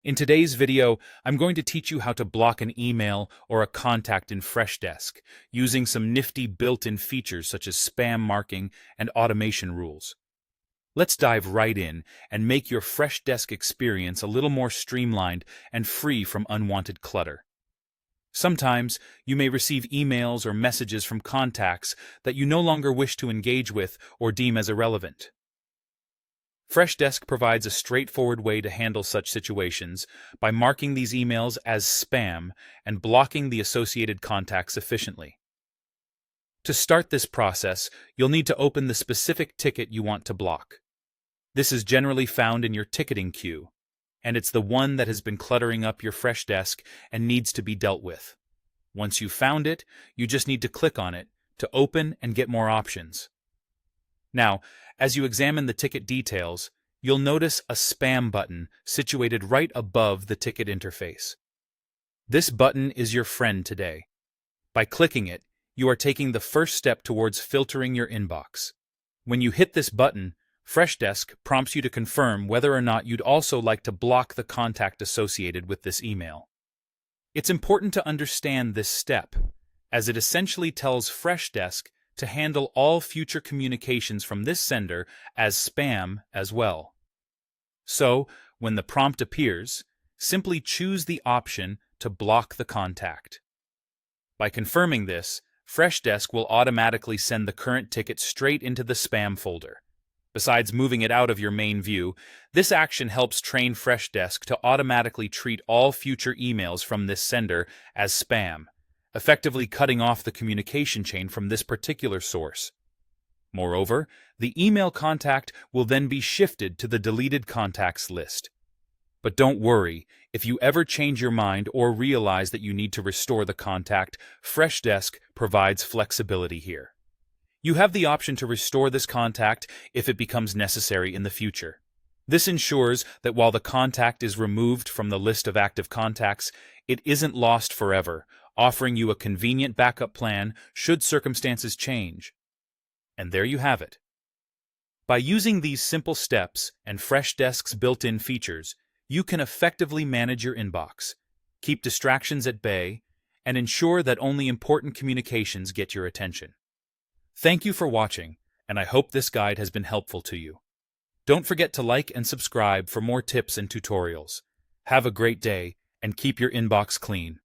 In today's video, I'm going to teach you how to block an email or a contact in Freshdesk using some nifty built-in features such as spam marking and automation rules. Let's dive right in and make your Freshdesk experience a little more streamlined and free from unwanted clutter. Sometimes you may receive emails or messages from contacts that you no longer wish to engage with or deem as irrelevant. Freshdesk provides a straightforward way to handle such situations by marking these emails as spam and blocking the associated contacts efficiently. To start this process, you'll need to open the specific ticket you want to block. This is generally found in your ticketing queue, and it's the one that has been cluttering up your Freshdesk and needs to be dealt with. Once you've found it, you just need to click on it to open and get more options. Now, as you examine the ticket details, you'll notice a spam button situated right above the ticket interface. This button is your friend today. By clicking it, you are taking the first step towards filtering your inbox. When you hit this button, Freshdesk prompts you to confirm whether or not you'd also like to block the contact associated with this email. It's important to understand this step, as it essentially tells Freshdesk to handle all future communications from this sender as spam as well. So, when the prompt appears, simply choose the option to block the contact. By confirming this, Freshdesk will automatically send the current ticket straight into the spam folder. Besides moving it out of your main view, this action helps train Freshdesk to automatically treat all future emails from this sender as spam, effectively cutting off the communication chain from this particular source. Moreover, the email contact will then be shifted to the deleted contacts list. But don't worry, if you ever change your mind or realize that you need to restore the contact, Freshdesk provides flexibility here. You have the option to restore this contact if it becomes necessary in the future. This ensures that while the contact is removed from the list of active contacts, it isn't lost forever, offering you a convenient backup plan should circumstances change. And there you have it. By using these simple steps and Freshdesk's built-in features, you can effectively manage your inbox, keep distractions at bay, and ensure that only important communications get your attention. Thank you for watching, and I hope this guide has been helpful to you. Don't forget to like and subscribe for more tips and tutorials. Have a great day, and keep your inbox clean.